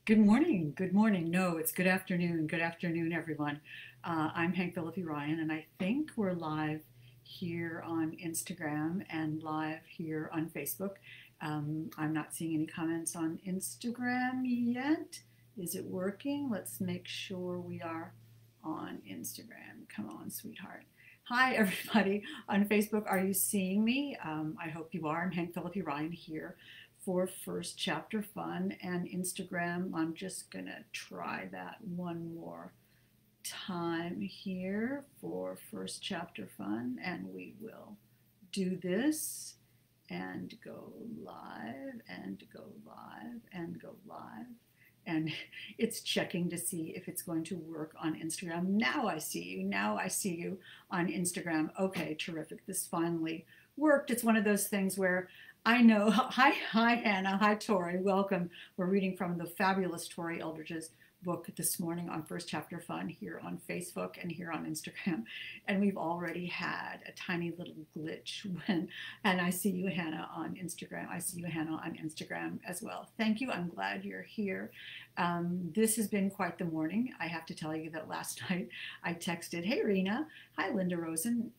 Good morning. Good morning. No, it's good afternoon. Good afternoon, everyone. I'm Hank Philippi Ryan, and I think we're live here on Instagram and live here on Facebook. I'm not seeing any comments on Instagram yet. Is it working? Let's make sure we are on Instagram. Come on, sweetheart. Hi, everybody on Facebook. Are you seeing me? I hope you are. I'm Hank Philippi Ryan here for First Chapter Fun, and Instagram. I'm just gonna try that one more time here for First Chapter Fun, and we will do this and go live and go live and go live. And it's checking to see if it's going to work on Instagram. Now I see you. Now I see you on Instagram. Okay, terrific. This finally worked. It's one of those things where I know. Hi, Hannah. Hi, Tori. Welcome. We're reading from the fabulous Tori Eldridge's book this morning on First Chapter Fun here on Facebook and here on Instagram. And we've already had a tiny little glitch and I see you, Hannah, on Instagram. I see you, Hannah, on Instagram as well. Thank you. I'm glad you're here. This has been quite the morning. I have to tell you that last night I texted, hey, Rena. Hi, Linda Rosen.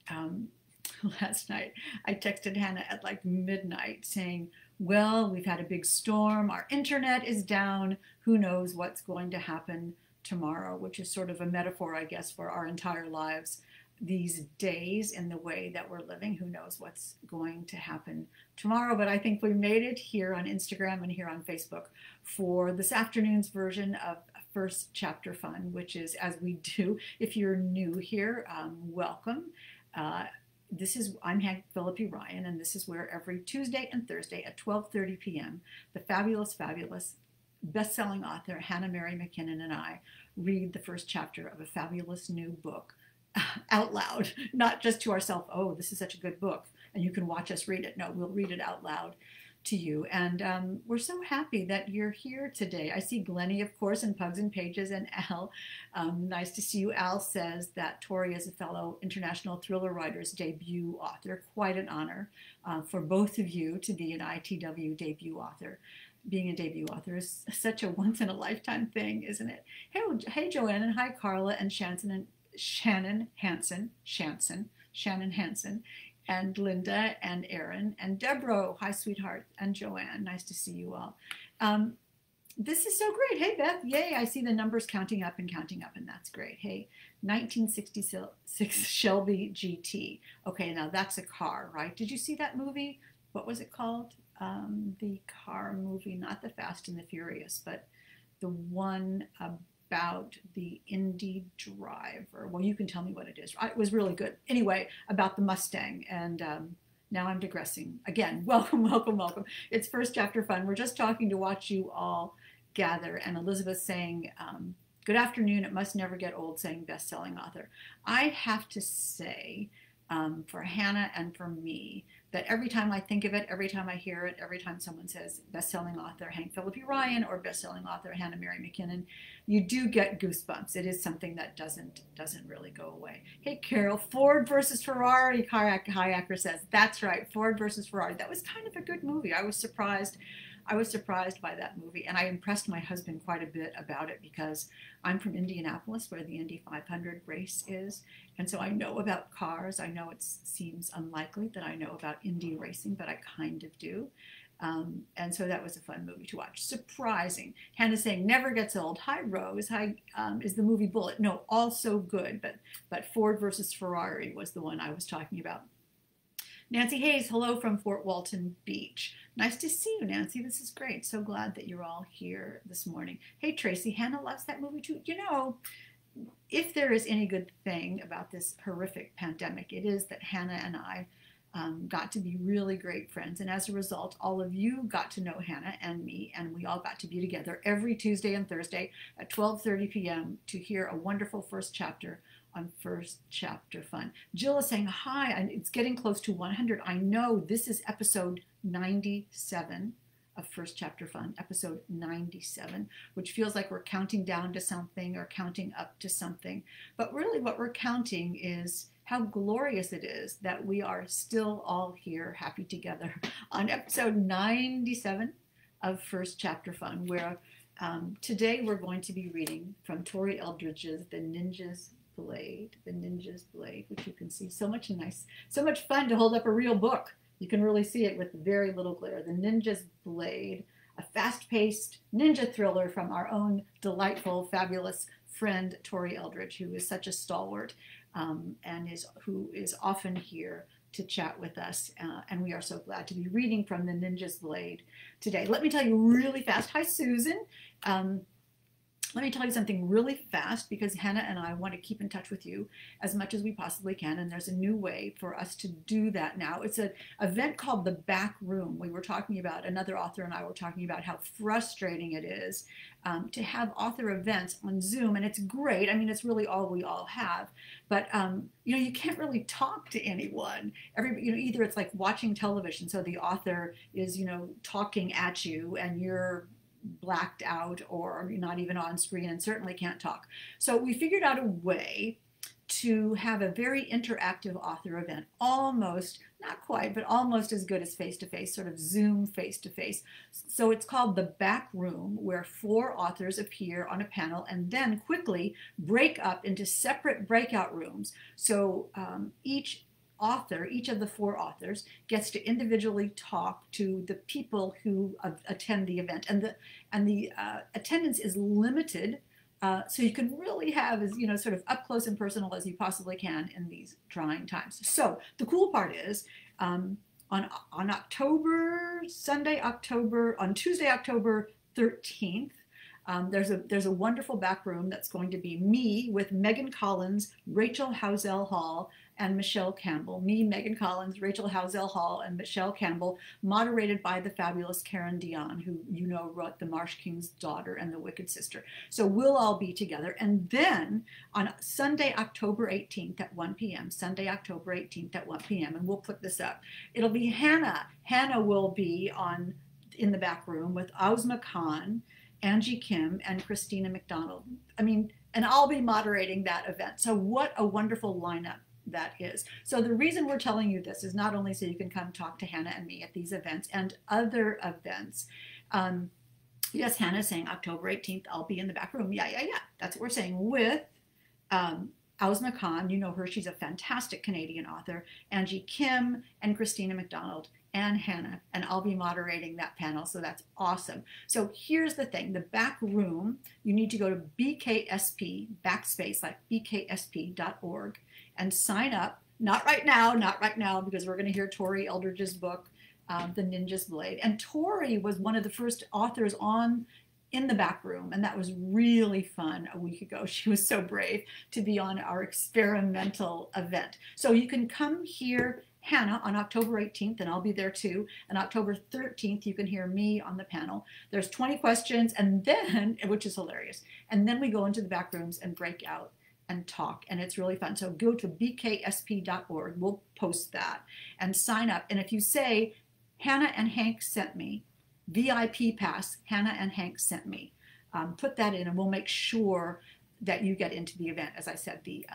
Last night I texted Hannah at like midnight saying, well, we've had a big storm, our internet is down, who knows what's going to happen tomorrow, which is sort of a metaphor, I guess, for our entire lives these days in the way that we're living. Who knows what's going to happen tomorrow, but I think we made it here on Instagram and here on Facebook for this afternoon's version of First Chapter Fun, which is, as we do, if you're new here, welcome. I'm Hank Philippi Ryan, and this is where every Tuesday and Thursday at 12:30 p.m. the fabulous best-selling author Hannah Mary McKinnon and I read the first chapter of a fabulous new book out loud, not just to ourselves. Oh, this is such a good book, and you can watch us read it. No, we'll read it out loud to you. And we're so happy that you're here today. I see Glennie, of course, and Pugs and Pages, and Al. Nice to see you. Al says that Tori is a fellow International Thriller Writers debut author. Quite an honor for both of you to be an ITW debut author. Being a debut author is such a once-in-a-lifetime thing, isn't it? Hey, Joanne, and hi, Carla, and Shannon Hansen, and Linda and Erin and Deborah. Hi, sweetheart, and Joanne. Nice to see you all. This is so great. Hey, Beth. Yay. I see the numbers counting up, and that's great. Hey, 1966 Shelby GT. Okay, now that's a car, right? Did you see that movie? What was it called? The car movie, not the Fast and the Furious, but the one about the Indy driver. Well, you can tell me what it is. It was really good. Anyway, about the Mustang. And now I'm digressing. Again, welcome. It's First Chapter Fun. We're just talking to watch you all gather. And Elizabeth saying, good afternoon. It must never get old, saying best-selling author. I have to say, for Hannah and for me, that every time I think of it, every time I hear it, every time someone says best-selling author Hank Philippi Ryan or best-selling author Hannah Mary McKinnon, you do get goosebumps. It is something that doesn't really go away. Hey, Carol, Ford versus Ferrari, Kayaker says. That's right, Ford versus Ferrari. That was kind of a good movie. I was surprised by that movie, and I impressed my husband quite a bit about it because I'm from Indianapolis, where the Indy 500 race is, and so I know about cars. I know it seems unlikely that I know about Indy racing, but I kind of do. And so that was a fun movie to watch. Surprising. Hannah saying never gets old. Hi, Rose. Hi, is the movie Bullet? No, also good, but Ford versus Ferrari was the one I was talking about. Nancy Hayes, hello from Fort Walton Beach. Nice to see you, Nancy. This is great. So glad that you're all here this morning. Hey, Tracy, Hannah loves that movie too. You know, if there is any good thing about this horrific pandemic, it is that Hannah and I got to be really great friends. And as a result, all of you got to know Hannah and me, and we all got to be together every Tuesday and Thursday at 12:30 p.m. to hear a wonderful first chapter on First Chapter Fun. Jill is saying, hi, and it's getting close to 100. I know this is episode 97 of First Chapter Fun, episode 97, which feels like we're counting down to something or counting up to something. But really what we're counting is how glorious it is that we are still all here happy together on episode 97 of First Chapter Fun, where Today we're going to be reading from Tori Eldridge's The Ninja's Blade, which you can see so much fun to hold up a real book. You can really see it with very little glare. The Ninja's Blade, a fast-paced ninja thriller from our own delightful, fabulous friend Tori Eldridge, who is such a stalwart and who is often here to chat with us, and we are so glad to be reading from The Ninja's Blade today. Let me tell you really fast. Hi, Susan. Let me tell you something really fast, because Hannah and I want to keep in touch with you as much as we possibly can, and there's a new way for us to do that now. It's an event called The Back Room. We were talking about, another author and I were talking about how frustrating it is to have author events on Zoom, and it's great. I mean, it's really all we all have, but you can't really talk to anyone. Either it's like watching television, so the author is talking at you and you're blacked out or not even on screen and certainly can't talk. So we figured out a way to have a very interactive author event, almost, not quite, but almost as good as face-to-face, sort of Zoom face-to-face. So it's called The Back Room, where 4 authors appear on a panel and then quickly break up into separate breakout rooms. So each of the 4 authors gets to individually talk to the people who attend the event, and the attendance is limited, so you can really have as sort of up close and personal as you possibly can in these trying times. So the cool part is on Tuesday, October 13th. There's a wonderful back room that's going to be me with Megan Collins, Rachel Housel Hall, and Michelle Campbell. Me, Megan Collins, Rachel Housel Hall, and Michelle Campbell, moderated by the fabulous Karen Dion, who wrote The Marsh King's Daughter and The Wicked Sister. So we'll all be together. And then on Sunday, October 18th at 1 p.m., and we'll put this up, it'll be Hannah. Hannah will be in the back room with Ozma Khan, Angie Kim, and Christina McDonald. And I'll be moderating that event. So what a wonderful lineup that is. So the reason we're telling you this is not only so you can come talk to Hannah and me at these events and other events. Yes, Hannah's saying October 18th, I'll be in the back room. Yeah. That's what we're saying, with Ozma Khan. You know her. She's a fantastic Canadian author. Angie Kim and Christina McDonald and Hannah, and I'll be moderating that panel, so that's awesome. So here's the thing, the back room, you need to go to BKSP, backspace, like bksp.org, and sign up. Not right now, because we're gonna hear Tori Eldridge's book, The Ninja's Blade. And Tori was one of the first authors in the back room, and that was really fun a week ago. She was so brave to be on our experimental event. So you can come hear Hannah on October 18th, and I'll be there too. And October 13th, you can hear me on the panel. There's 20 questions, and then, which is hilarious, and then we go into the back rooms and break out and talk, and it's really fun. So go to bksp.org, we'll post that, and sign up. And if you say, Hannah and Hank sent me, VIP pass, Hannah and Hank sent me, put that in, and we'll make sure that you get into the event. As I said, the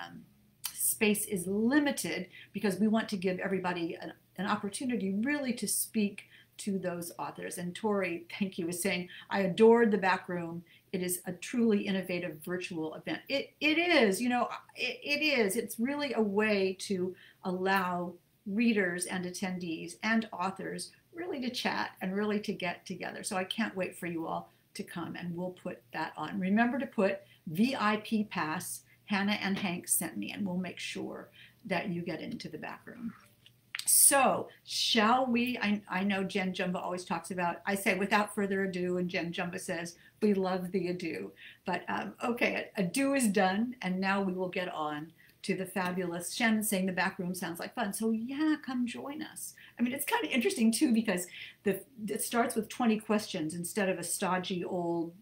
space is limited because we want to give everybody an opportunity really to speak to those authors. And Tori, thank you, was saying, I adored the back room. It is a truly innovative virtual event. It is, it is. It's really a way to allow readers and attendees and authors really to chat and really to get together. So I can't wait for you all to come, and we'll put that on. Remember to put VIP pass, Hannah and Hank sent me, and we'll make sure that you get into the back room. So shall we, I know Jen Jumba always talks about, I say without further ado, and Jen Jumba says, we love the ado. But okay, ado is done, and now we will get on to the fabulous, Shannon saying the back room sounds like fun. So yeah, come join us. It's kind of interesting too, because it starts with 20 questions instead of a stodgy old,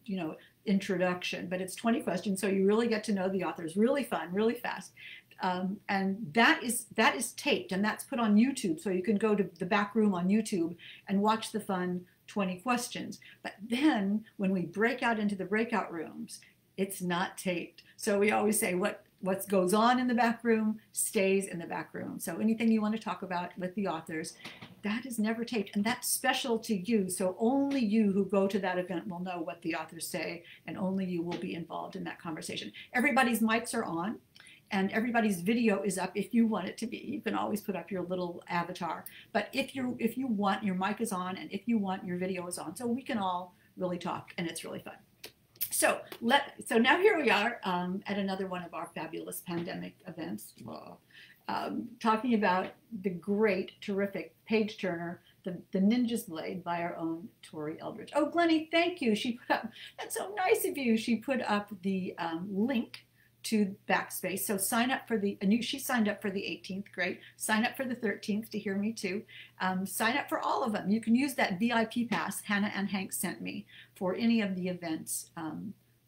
introduction, but it's 20 questions, so you really get to know the authors. Really fun, really fast. And that is taped, and that's put on YouTube, so you can go to the back room on YouTube and watch the fun 20 questions. But then when we break out into the breakout rooms, it's not taped. So we always say what goes on in the back room stays in the back room. So anything you want to talk about with the authors, that is never taped, and that's special to you. So only you who go to that event will know what the authors say, and only you will be involved in that conversation. Everybody's mics are on, and everybody's video is up if you want it to be. You can always put up your little avatar, but if you want, your mic is on, and if you want, your video is on, so we can all really talk, and it's really fun. So now here we are at another one of our fabulous pandemic events. Talking about the great, terrific page turner, the Ninja's Blade by our own Tori Eldridge. Oh, Glennie, thank you. She put up, that's so nice of you. She put up the link to Backspace. So sign up for she signed up for the 18th, great. Sign up for the 13th to hear me too. Sign up for all of them. You can use that VIP pass Hannah and Hank sent me for any of the events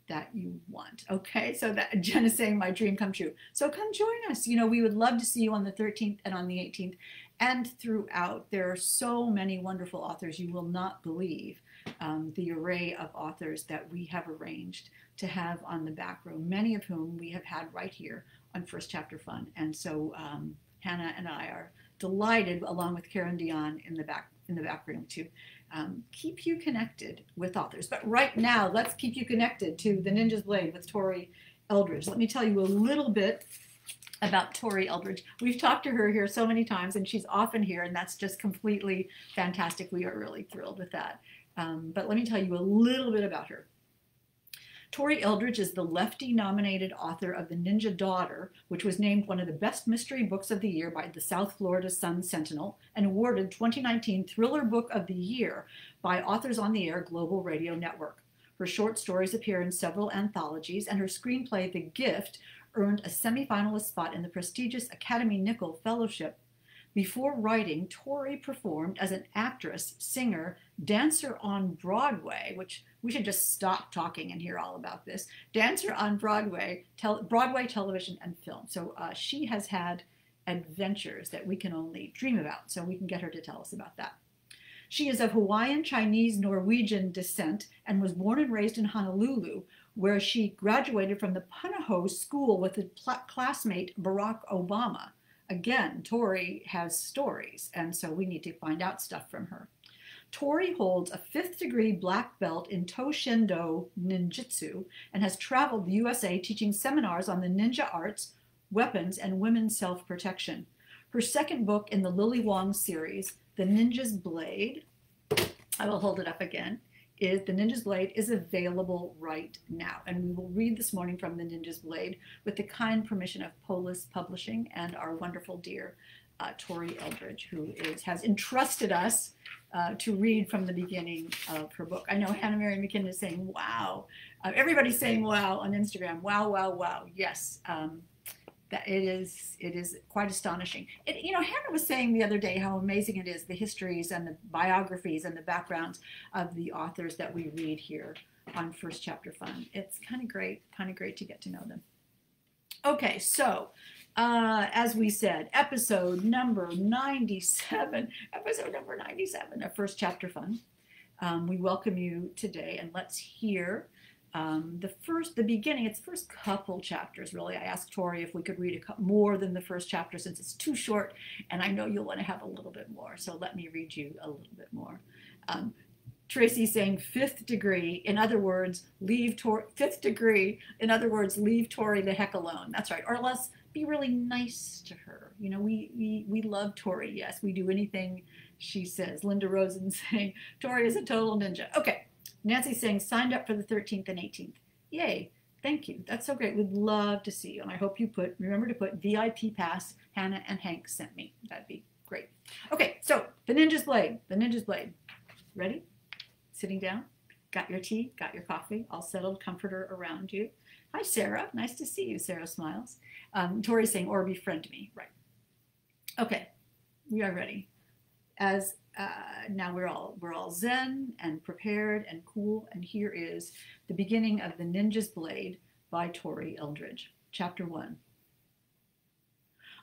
that you want. Okay, so that Jen is saying my dream come true. So come join us. You know, we would love to see you on the 13th and on the 18th and throughout. There are so many wonderful authors. You will not believe the array of authors that we have arranged to have on the back row, many of whom we have had right here on First Chapter Fun. And so Hannah and I are delighted, along with Karen Dion in the back room, to keep you connected with authors. But right now, let's keep you connected to The Ninja's Blade with Tori Eldridge. Let me tell you a little bit about Tori Eldridge. We've talked to her here so many times, and she's often here, and that's just completely fantastic. We are really thrilled with that. But let me tell you a little bit about her. Tori Eldridge is the Lefty-nominated author of The Ninja Daughter, which was named one of the best mystery books of the year by the South Florida Sun-Sentinel and awarded 2019 Thriller Book of the Year by Authors on the Air Global Radio Network. Her short stories appear in several anthologies, and her screenplay, The Gift, earned a semifinalist spot in the prestigious Academy Nichol Fellowship. Before writing, Tori performed as an actress, singer, dancer on Broadway, which we should just stop talking and hear all about this. Dancer on Broadway, Broadway, television, and film. So she has had adventures that we can only dream about. So we can get her to tell us about that. She is of Hawaiian, Chinese, Norwegian descent and was born and raised in Honolulu, where she graduated from the Punahou School with a classmate, Barack Obama. Again, Tori has stories, and so we need to find out stuff from her. Tori holds a 5th degree black belt in Toshindo Ninjutsu and has traveled the USA teaching seminars on the ninja arts, weapons, and women's self-protection. Her second book in the Lily Wong series, The Ninja's Blade, I will hold it up again, The Ninja's Blade is available right now. And we will read this morning from The Ninja's Blade with the kind permission of Polis Publishing and our wonderful dear Tori Eldridge, who has entrusted us to read from the beginning of her book. I know Hannah Mary McKinnon is saying, wow. Everybody's saying wow on Instagram. Wow, wow, wow. Yes, that it is quite astonishing. Hannah was saying the other day how amazing it is, the histories and the biographies and the backgrounds of the authors that we read here on First Chapter Fun. It's kind of great to get to know them. Okay, so as we said, episode number 97 of First Chapter Fun. We welcome you today, and let's hear the beginning. It's the first couple chapters, really. I asked Tori if we could read more than the first chapter since it's too short, and I know you'll want to have a little bit more, so let me read you a little bit more. Tracy's saying 5th degree, in other words, leave Tori, 5th degree, in other words, leave Tori the heck alone. That's right, or let's be really nice to her. You know, we love Tori, yes, we do anything she says. Linda Rosen saying, Tori is a total ninja. Okay. Nancy's saying, signed up for the 13th and 18th. Yay, thank you. That's so great. We'd love to see you. And I hope you remember to put VIP pass Hannah and Hank sent me. That'd be great. Okay, so The Ninja's Blade. The Ninja's Blade. Ready? Sitting down? Got your tea? Got your coffee? All settled, comforter around you. Hi, Sarah. Nice to see you. Sarah smiles. Tori's saying, or befriend me. Right. Okay, we are ready. Now we're all zen and prepared and cool, and here is the beginning of The Ninja's Blade by Tori Eldridge. Chapter 1.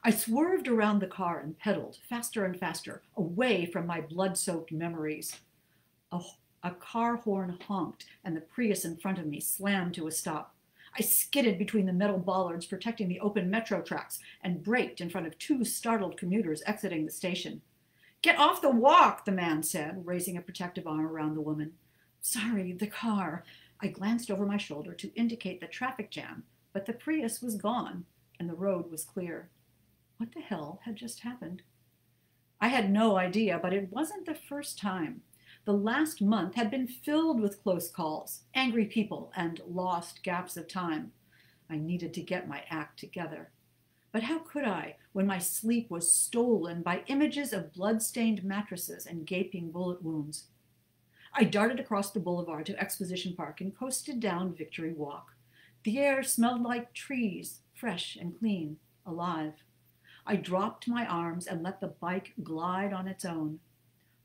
I swerved around the car and pedaled faster and faster, away from my blood-soaked memories. A car horn honked, and the Prius in front of me slammed to a stop. I skidded between the metal bollards protecting the open metro tracks and braked in front of 2 startled commuters exiting the station. Get off the walk, the man said, raising a protective arm around the woman. Sorry, the car. I glanced over my shoulder to indicate the traffic jam, but the Prius was gone and the road was clear. What the hell had just happened? I had no idea, but it wasn't the first time. The last month had been filled with close calls, angry people, and lost gaps of time. I needed to get my act together. But how could I, when my sleep was stolen by images of blood-stained mattresses and gaping bullet wounds? I darted across the boulevard to Exposition Park and coasted down Victory Walk. The air smelled like trees, fresh and clean, alive. I dropped my arms and let the bike glide on its own.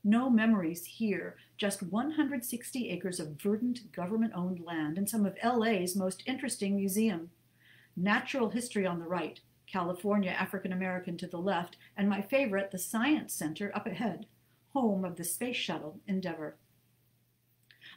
No memories here, just 160 acres of verdant government-owned land in some of LA's most interesting museum. Natural history on the right, California African American to the left, and my favorite, the Science Center up ahead, home of the space shuttle Endeavour.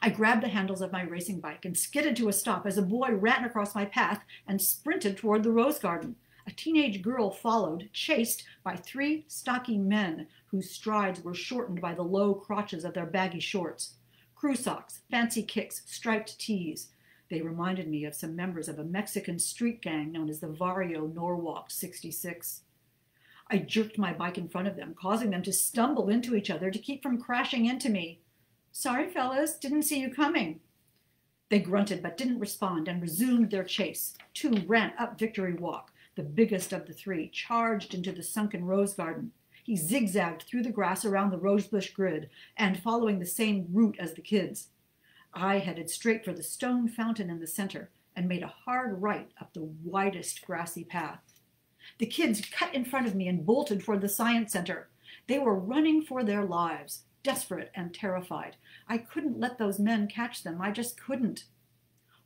I grabbed the handles of my racing bike and skidded to a stop as a boy ran across my path and sprinted toward the rose garden. A teenage girl followed, chased by 3 stocky men whose strides were shortened by the low crotches of their baggy shorts. Crew socks, fancy kicks, striped tees. They reminded me of some members of a Mexican street gang known as the Barrio Norwalk 66. I jerked my bike in front of them, causing them to stumble into each other to keep from crashing into me. Sorry, fellas, didn't see you coming. They grunted but didn't respond and resumed their chase. 2 ran up Victory Walk. The biggest of the 3 charged into the sunken rose garden. He zigzagged through the grass around the rosebush grid and following the same route as the kids. I headed straight for the stone fountain in the center and made a hard right up the widest grassy path. The kids cut in front of me and bolted toward the Science Center. They were running for their lives, desperate and terrified. I couldn't let those men catch them. I just couldn't.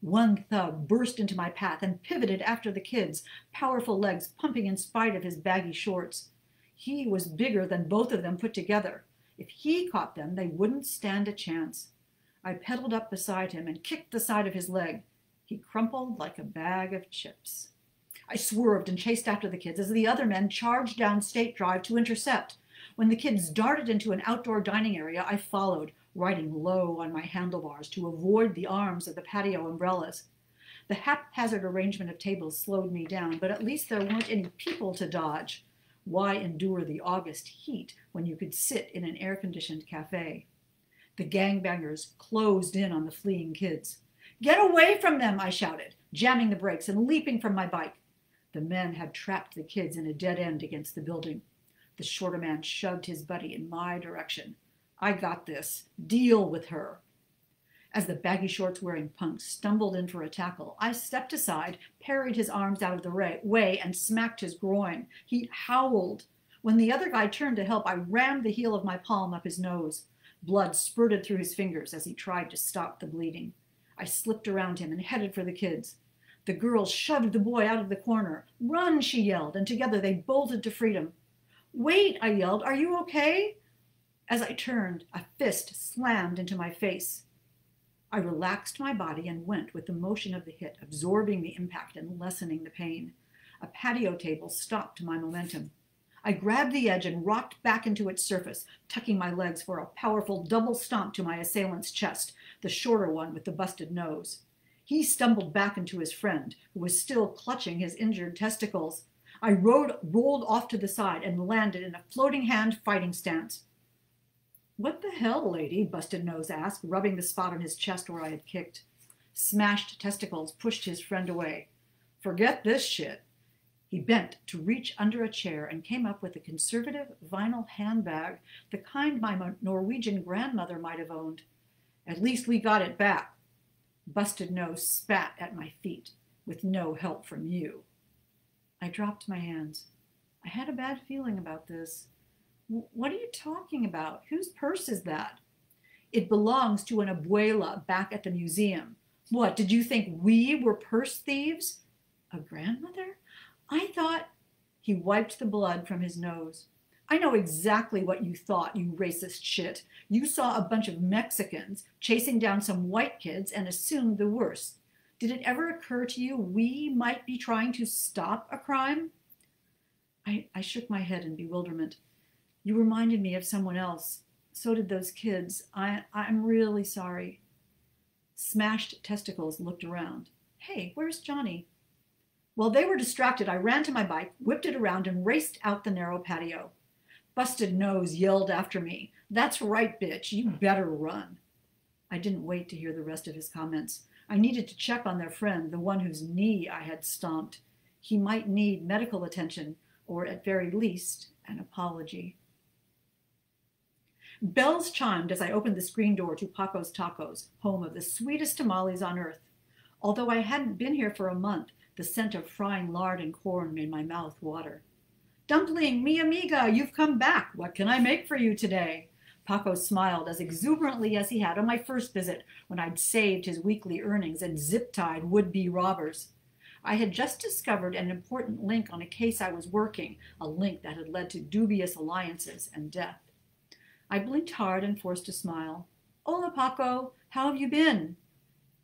One thug burst into my path and pivoted after the kids, powerful legs pumping in spite of his baggy shorts. He was bigger than both of them put together. If he caught them, they wouldn't stand a chance. I pedaled up beside him and kicked the side of his leg. He crumpled like a bag of chips. I swerved and chased after the kids as the other men charged down State Drive to intercept. When the kids darted into an outdoor dining area, I followed, riding low on my handlebars to avoid the arms of the patio umbrellas. The haphazard arrangement of tables slowed me down, but at least there weren't any people to dodge. Why endure the August heat when you could sit in an air-conditioned cafe? The gangbangers closed in on the fleeing kids. Get away from them, I shouted, jamming the brakes and leaping from my bike. The men had trapped the kids in a dead end against the building. The shorter man shoved his buddy in my direction. I got this. Deal with her. As the baggy shorts-wearing punk stumbled in for a tackle, I stepped aside, parried his arms out of the way, and smacked his groin. He howled. When the other guy turned to help, I rammed the heel of my palm up his nose. Blood spurted through his fingers as he tried to stop the bleeding. I slipped around him and headed for the kids. The girl shoved the boy out of the corner. Run, she yelled, and together they bolted to freedom. Wait, I yelled. Are you okay? As I turned, a fist slammed into my face. I relaxed my body and went with the motion of the hit, absorbing the impact and lessening the pain. A patio table stopped my momentum. I grabbed the edge and rocked back into its surface, tucking my legs for a powerful double stomp to my assailant's chest, the shorter one with the busted nose. He stumbled back into his friend, who was still clutching his injured testicles. I rolled off to the side and landed in a floating hand fighting stance. What the hell, lady? Busted Nose asked, rubbing the spot on his chest where I had kicked. Smashed testicles pushed his friend away. Forget this shit. He bent to reach under a chair and came up with a conservative vinyl handbag, the kind my Norwegian grandmother might have owned. At least we got it back. Busted Nose spat at my feet, with no help from you. I dropped my hands. I had a bad feeling about this. What are you talking about? Whose purse is that? It belongs to an abuela back at the museum. What, did you think we were purse thieves? A grandmother? I thought... He wiped the blood from his nose. I know exactly what you thought, you racist shit. You saw a bunch of Mexicans chasing down some white kids and assumed the worst. Did it ever occur to you we might be trying to stop a crime? I shook my head in bewilderment. You reminded me of someone else. So did those kids. I'm really sorry. Smashed Testicles looked around. Hey, where's Johnny? While they were distracted, I ran to my bike, whipped it around, and raced out the narrow patio. Busted Nose yelled after me. That's right, bitch. You better run. I didn't wait to hear the rest of his comments. I needed to check on their friend, the one whose knee I had stomped. He might need medical attention, or at very least, an apology. Bells chimed as I opened the screen door to Paco's Tacos, home of the sweetest tamales on earth. Although I hadn't been here for a month, the scent of frying lard and corn made my mouth water. Dumpling, mi amiga, you've come back. What can I make for you today? Paco smiled as exuberantly as he had on my first visit when I'd saved his weekly earnings and zip-tied would-be robbers. I had just discovered an important link on a case I was working, a link that had led to dubious alliances and death. I blinked hard and forced a smile. Hola, Paco. How have you been?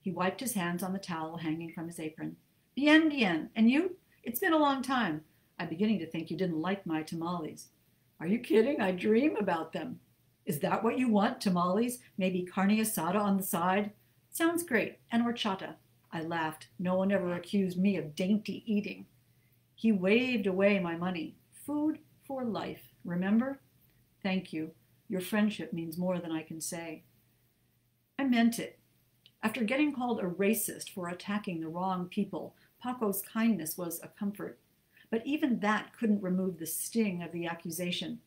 He wiped his hands on the towel hanging from his apron. Bien, bien. And you? It's been a long time. I'm beginning to think you didn't like my tamales. Are you kidding? I dream about them. Is that what you want, tamales? Maybe carne asada on the side? Sounds great. And horchata. I laughed. No one ever accused me of dainty eating. He waved away my money. Food for life, remember? Thank you. Your friendship means more than I can say. I meant it. After getting called a racist for attacking the wrong people, Paco's kindness was a comfort. But even that couldn't remove the sting of the accusation.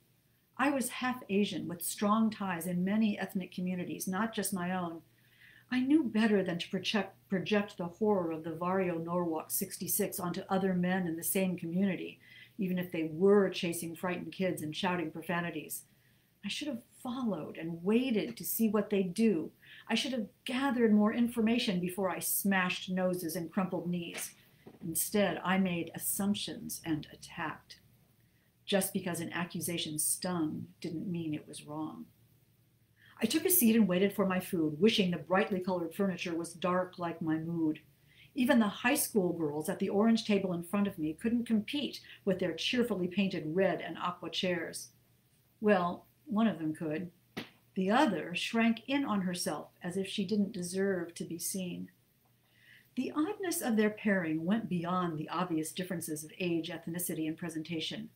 I was half Asian with strong ties in many ethnic communities, not just my own. I knew better than to project the horror of the Barrio Norwalk 66 onto other men in the same community, even if they were chasing frightened kids and shouting profanities. I should have followed and waited to see what they'd do. I should have gathered more information before I smashed noses and crumpled knees. Instead, I made assumptions and attacked. Just because an accusation stung didn't mean it was wrong. I took a seat and waited for my food, wishing the brightly colored furniture was dark like my mood. Even the high school girls at the orange table in front of me couldn't compete with their cheerfully painted red and aqua chairs. Well, one of them could. The other shrank in on herself as if she didn't deserve to be seen. The oddness of their pairing went beyond the obvious differences of age, ethnicity, and presentation.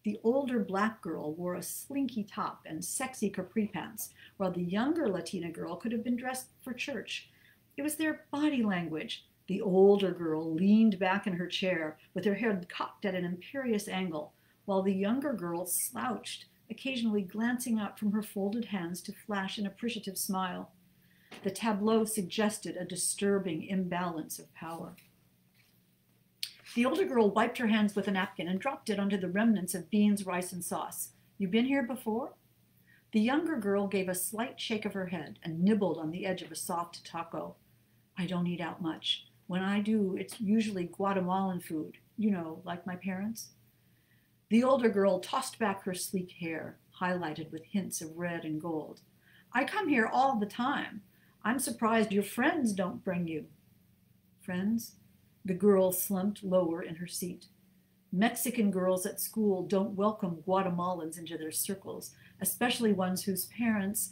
The older black girl wore a slinky top and sexy capri pants, while the younger Latina girl could have been dressed for church. It was their body language. The older girl leaned back in her chair with her head cocked at an imperious angle, while the younger girl slouched, occasionally glancing up from her folded hands to flash an appreciative smile. The tableau suggested a disturbing imbalance of power. The older girl wiped her hands with a napkin and dropped it onto the remnants of beans, rice, and sauce. You been here before? The younger girl gave a slight shake of her head and nibbled on the edge of a soft taco. I don't eat out much. When I do, it's usually Guatemalan food. You know, like my parents. The older girl tossed back her sleek hair, highlighted with hints of red and gold. I come here all the time. I'm surprised your friends don't bring you. Friends? The girl slumped lower in her seat. Mexican girls at school don't welcome Guatemalans into their circles, especially ones whose parents...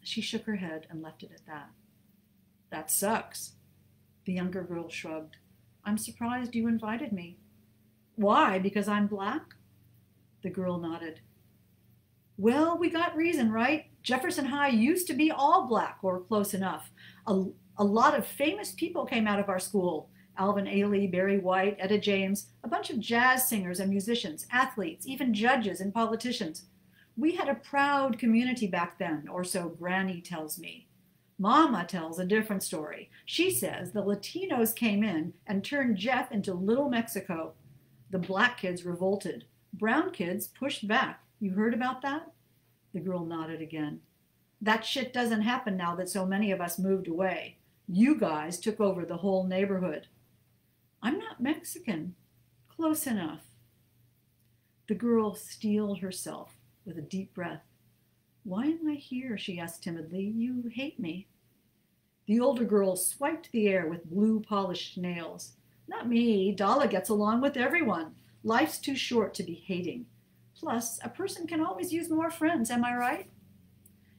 She shook her head and left it at that. That sucks. The younger girl shrugged. I'm surprised you invited me. Why? Because I'm black? The girl nodded. Well, we got reason, right? Jefferson High used to be all black, or close enough. A lot of famous people came out of our school. Alvin Ailey, Barry White, Etta James, a bunch of jazz singers and musicians, athletes, even judges and politicians. We had a proud community back then, or so Granny tells me. Mama tells a different story. She says the Latinos came in and turned Jeff into Little Mexico. The black kids revolted. Brown kids pushed back. You heard about that? The girl nodded again. That shit doesn't happen now that so many of us moved away. You guys took over the whole neighborhood. I'm not Mexican. Close enough. The girl steeled herself with a deep breath. Why am I here? She asked timidly. You hate me. The older girl swiped the air with blue polished nails. Not me. Dala gets along with everyone. Life's too short to be hating. Plus, a person can always use more friends, am I right?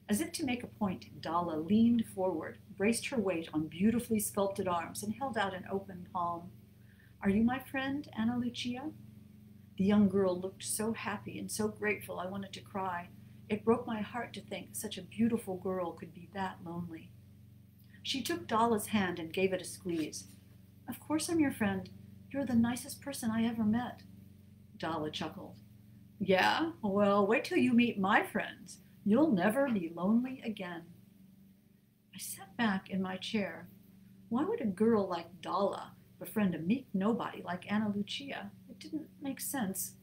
As if to make a point, Dalla leaned forward, braced her weight on beautifully sculpted arms, and held out an open palm. Are you my friend, Ana Lucia? The young girl looked so happy and so grateful I wanted to cry. It broke my heart to think such a beautiful girl could be that lonely. She took Dalla's hand and gave it a squeeze. Of course I'm your friend. You're the nicest person I ever met. Dalla chuckled. Yeah? Well, wait till you meet my friends. You'll never be lonely again. I sat back in my chair. Why would a girl like Dalla befriend a meek nobody like Ana Lucia? It didn't make sense.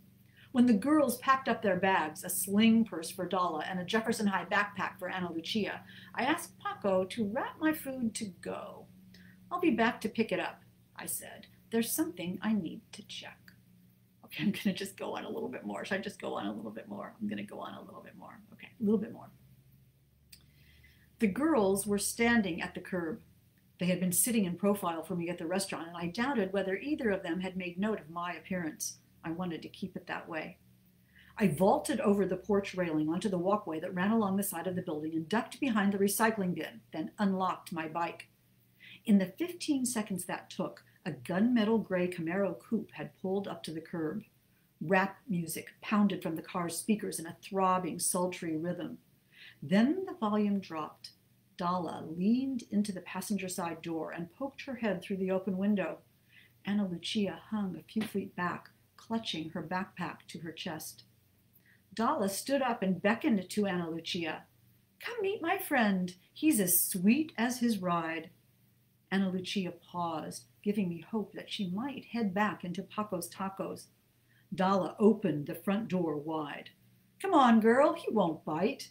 When the girls packed up their bags, a sling purse for Dalla and a Jefferson High backpack for Ana Lucia, I asked Paco to wrap my food to go. I'll be back to pick it up, I said. There's something I need to check. Okay, I'm going to just go on a little bit more. Should I just go on a little bit more? I'm going to go on a little bit more. Okay, a little bit more. The girls were standing at the curb. They had been sitting in profile for me at the restaurant, and I doubted whether either of them had made note of my appearance. I wanted to keep it that way. I vaulted over the porch railing onto the walkway that ran along the side of the building and ducked behind the recycling bin, then unlocked my bike. In the 15 seconds that took, a gunmetal gray Camaro coupe had pulled up to the curb. Rap music pounded from the car's speakers in a throbbing, sultry rhythm. Then the volume dropped. Dalla leaned into the passenger side door and poked her head through the open window. Ana Lucia hung a few feet back, clutching her backpack to her chest. Dalla stood up and beckoned to Ana Lucia. Come meet my friend. He's as sweet as his ride. Ana Lucia paused, giving me hope that she might head back into Paco's Tacos. Dalla opened the front door wide. Come on, girl, he won't bite.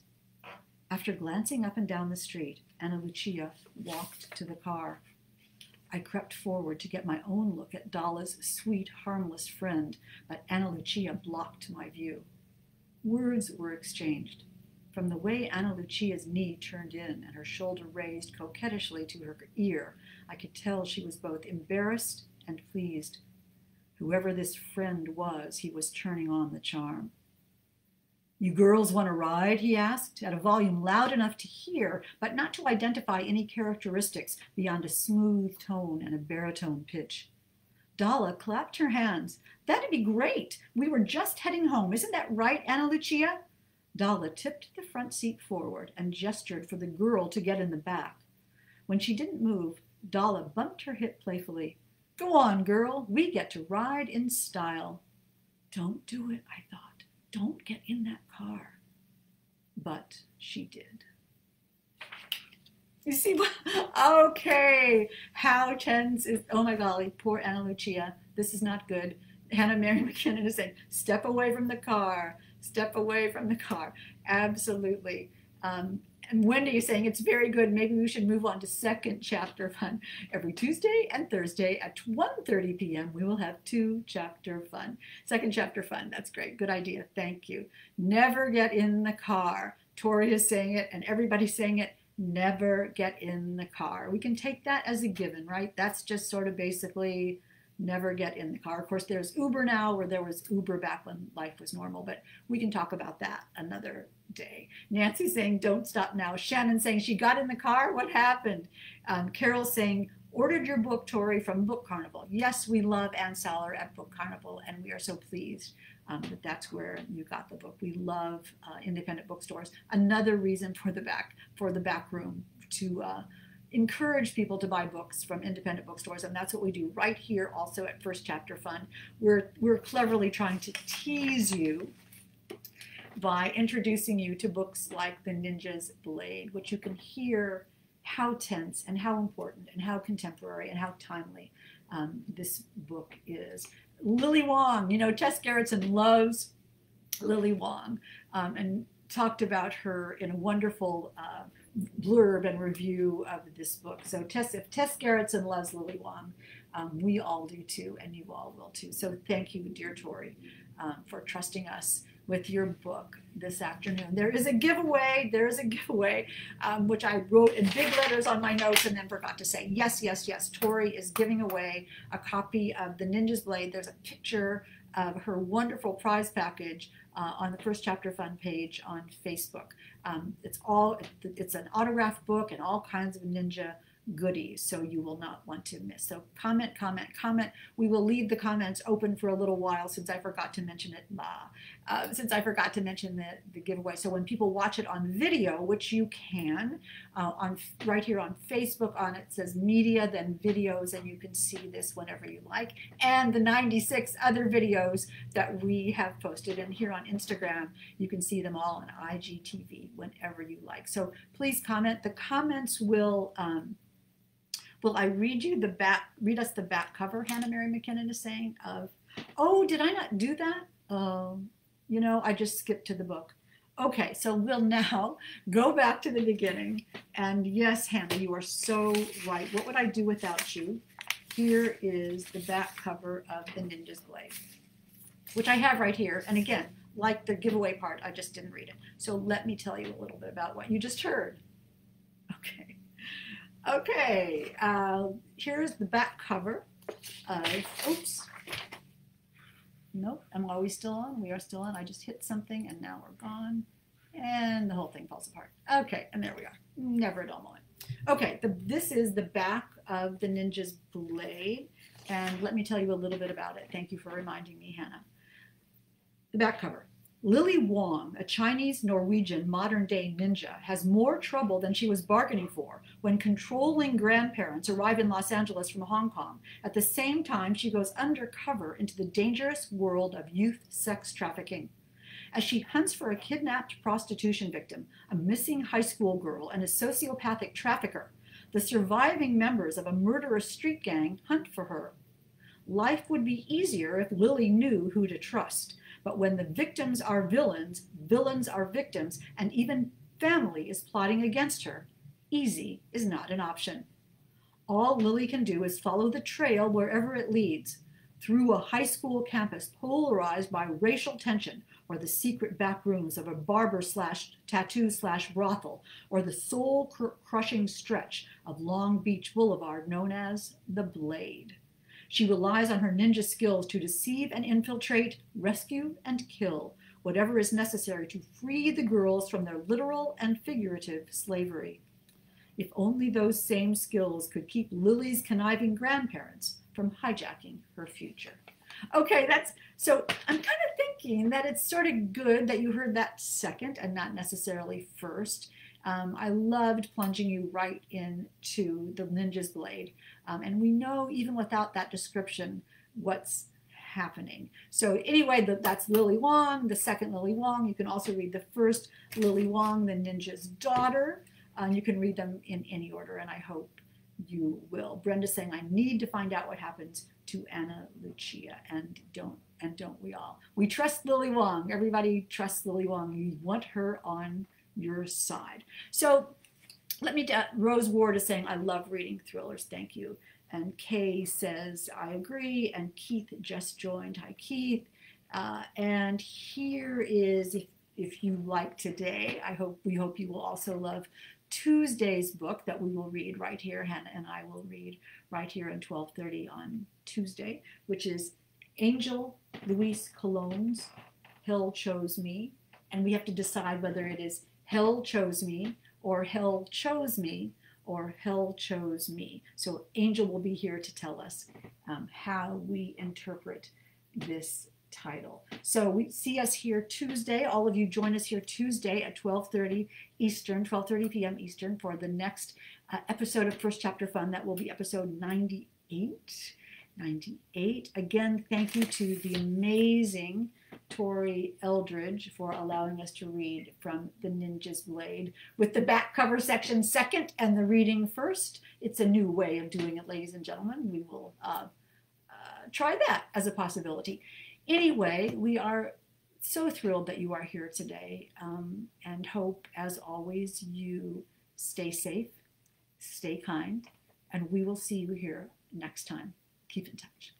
After glancing up and down the street, Ana Lucia walked to the car. I crept forward to get my own look at Dalla's sweet, harmless friend, but Ana Lucia blocked my view. Words were exchanged. From the way Ana Lucia's knee turned in and her shoulder raised coquettishly to her ear, I could tell she was both embarrassed and pleased. Whoever this friend was, he was turning on the charm. You girls want a ride? He asked, at a volume loud enough to hear, but not to identify any characteristics beyond a smooth tone and a baritone pitch. Dalla clapped her hands. That'd be great. We were just heading home. Isn't that right, Ana Lucia? Dalla tipped the front seat forward and gestured for the girl to get in the back. When she didn't move, Dalla bumped her hip playfully. Go on, girl. We get to ride in style. Don't do it, I thought. Don't get in that car. But she did. You see, okay, how tense is, oh my golly, poor Ana Lucia. This is not good. Hannah Mary McKinnon is saying, step away from the car, step away from the car. Absolutely. And Wendy is saying, it's very good. Maybe we should move on to Second Chapter Fun. Every Tuesday and Thursday at 1:30 p.m. we will have 2 Chapter Fun. Second Chapter Fun, that's great. Good idea. Thank you. Never get in the car. Tori is saying it and everybody's saying it. Never get in the car. We can take that as a given, right? That's just sort of basically never get in the car. Of course, there's Uber now, where there was Uber back when life was normal, but we can talk about that another day. Nancy saying, don't stop now. Shannon saying, she got in the car? What happened? Carol saying, ordered your book, Tori, from Book Carnival. Yes, we love Ann Saller at Book Carnival, and we are so pleased that that's where you got the book. We love independent bookstores. Another reason for the back room to encourage people to buy books from independent bookstores, and that's what we do right here also at First Chapter Fun. We're cleverly trying to tease you by introducing you to books like The Ninja's Blade, which you can hear how tense and how important and how contemporary and how timely this book is. Lily Wong, you know, Tess Gerritsen loves Lily Wong and talked about her in a wonderful blurb and review of this book. So if Tess Gerritsen loves Lily Wong, we all do too, and you all will too. So thank you, dear Tori, for trusting us with your book this afternoon. There is a giveaway, which I wrote in big letters on my notes and then forgot to say. Yes, yes, yes, Tori is giving away a copy of The Ninja's Blade. There's a picture of her wonderful prize package on the First Chapter Fund page on Facebook. It's an autographed book and all kinds of ninja goodies, so you will not want to miss. So comment, comment, comment. We will leave the comments open for a little while since I forgot to mention it. Since I forgot to mention the giveaway. So when people watch it on video, which you can, right here on Facebook, it says media, then videos, and you can see this whenever you like. And the 96 other videos that we have posted. And here on Instagram, you can see them all on IGTV whenever you like. So please comment. The comments will I read us the back cover, Hannah Mary McKinnon is saying, oh, did I not do that? You know, I just skipped to the book. Okay, so we'll now go back to the beginning. And yes, Hannah, you are so right. What would I do without you? Here is the back cover of The Ninja's Blade, which I have right here. And again, like the giveaway part, I just didn't read it. So let me tell you a little bit about what you just heard. Okay. Okay, here's the back cover of, oops, nope, are we still on? We are still on. I just hit something and now we're gone. And the whole thing falls apart. Okay, and there we are. Never a dull moment. Okay, this is the back of The Ninja's Blade. And let me tell you a little bit about it. Thank you for reminding me, Hannah. The back cover. Lily Wong, a Chinese-Norwegian modern-day ninja, has more trouble than she was bargaining for when controlling grandparents arrive in Los Angeles from Hong Kong. At the same time, she goes undercover into the dangerous world of youth sex trafficking. As she hunts for a kidnapped prostitution victim, a missing high school girl, and a sociopathic trafficker, the surviving members of a murderous street gang hunt for her. Life would be easier if Lily knew who to trust. But when the victims are villains, villains are victims, and even family is plotting against her, easy is not an option. All Lily can do is follow the trail wherever it leads, through a high school campus polarized by racial tension, or the secret back rooms of a barber/tattoo/brothel, or the soul-crushing stretch of Long Beach Boulevard known as the Blade. She relies on her ninja skills to deceive and infiltrate, rescue and kill, whatever is necessary to free the girls from their literal and figurative slavery. If only those same skills could keep Lily's conniving grandparents from hijacking her future. Okay, so I'm kind of thinking that it's sort of good that you heard that second and not necessarily first. I loved plunging you right into The Ninja's Blade. And we know even without that description what's happening. So anyway, that's Lily Wong, the second Lily Wong. You can also read the first Lily Wong, The Ninja's Daughter. You can read them in any order, and I hope you will. Brenda's saying, I need to find out what happens to Ana Lucia, and don't we all? We trust Lily Wong. Everybody trusts Lily Wong. You want her on your side. So let me, Rose Ward is saying, I love reading thrillers, thank you. And Kay says, I agree. And Keith just joined. Hi, Keith. And here is, if you like today, we hope you will also love Tuesday's book that we will read right here. Hannah and I will read right here at 12:30 on Tuesday, which is Angel Luis Colon's Hell Chose Me. And we have to decide whether it is Hell Chose Me, or Hell Chose Me, or Hell Chose Me. So Angel will be here to tell us how we interpret this title. So we see us here Tuesday. All of you join us here Tuesday at 12:30 Eastern, 12:30 p.m. Eastern for the next episode of First Chapter Fun. That will be episode 98. 98. Again, thank you to the amazing Tori Eldridge for allowing us to read from The Ninja's Blade with the back cover section second and the reading first. It's a new way of doing it, ladies and gentlemen. We will try that as a possibility. Anyway, we are so thrilled that you are here today, and hope, as always, you stay safe, stay kind, and we will see you here next time. Keep in touch.